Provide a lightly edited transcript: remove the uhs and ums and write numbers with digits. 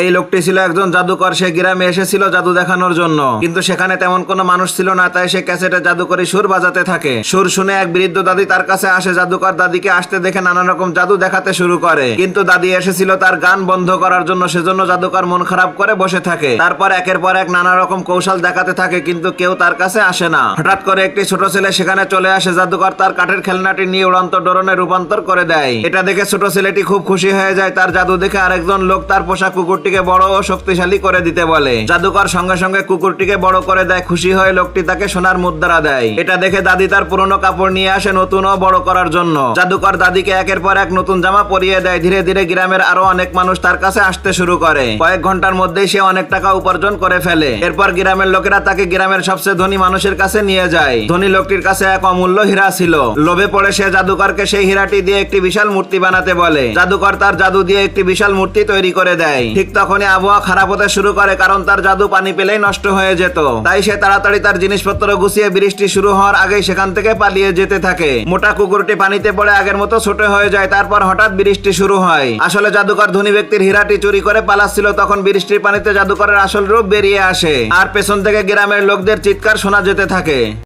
এই লোকটি ছিল একজন জাদুকর। সে গ্রামে এসেছিল জাদু দেখানোর জন্য, কিন্তু সেখানে তেমন কোনো মানুষ ছিল না, তাই সে ক্যাসেটে জাদুকরি সুর বাজাতে থাকে। সুর শুনে এক বৃদ্ধ দাদি তার কাছে আসে। জাদুকর দাদিকে আসতে দেখে নানা রকম জাদু দেখাতে শুরু করে, কিন্তু দাদি এসেছিল তার গান বন্ধ করার জন্য, সেজন্য জাদুকর মন খারাপ করে বসে থাকে। তারপর একের পর এক নানা রকম কৌশল দেখাতে থাকে, কিন্তু কেউ তার কাছে আসে না। হঠাৎ করে একটি ছোট ছেলে সেখানে চলে আসে। জাদুকর তার কাঠের খেলনাটি নিয়ে উড়ন্ত ড্রোনে রূপান্তর করে দেয়। এটা দেখে ছোট ছেলেটি খুব খুশি হয়ে যায়। তার জাদু দেখে আরেকজন লোক তার পোষা কুকুরটিকে বড় ও শক্তিশালী করে দিতে বলে। জাদুকর সঙ্গে সঙ্গে কুকুরটিকে বড় করে দেয়। খুশি হয়ে লোকটি তাকে সোনার মুদ্রা দেয়। এটা দেখে দাদি তার পুরনো কাপড় নিয়ে আসে নতুন ও বড় করার জন্য। জাদুকর দাদিকে একের পর এক নতুন জামা পরিয়ে দেয়। ধীরে ধীরে গ্রামের আরো অনেক মানুষ তার কাছে আসতে শুরু করে। কয়েক ঘন্টার মধ্যেই সে অনেক টাকা উপার্জন করে ফেলে। এরপর গ্রামের লোকেরা তাকে গ্রামের সবচেয়ে ধনী মানুষের কাছে নিয়ে যায়। ধনী লোকটির কাছে এক অমূল্য হীরা ছিল। লোভে পড়ে সে জাদুকরকে সেই হীরাটি দিয়ে একটি বিশাল মূর্তি বানাতে বলে। জাদুকর তার জাদু দিয়ে একটি বিশাল মূর্তি তৈরি করে দেয়। ঠিক তখনই আবহাওয়া খারাপ হতে শুরু করে, কারণ তার জাদু পানি পেলেই নষ্ট হয়ে যেত। তাই সে তাড়াতাড়ি তার জিনিসপত্র গুছিয়ে বৃষ্টি শুরু হওয়ার আগেই সেখান থেকে পালিয়ে যেতে থাকে। মোটা কুকুরটি পানিতে পড়ে আগের মতো ছোট হয়ে যায়। তারপর হঠাৎ বৃষ্টি শুরু হয়। আসলে জাদুকর ধনী ব্যক্তির হীরাটি চুরি করে পালাচ্ছিল। তখন বৃষ্টির পানিতে জাদুকরের আসল রূপ বেরিয়ে আসে, আর পেছন থেকে গ্রামের লোকদের চিৎকার শোনা যেতে থাকে।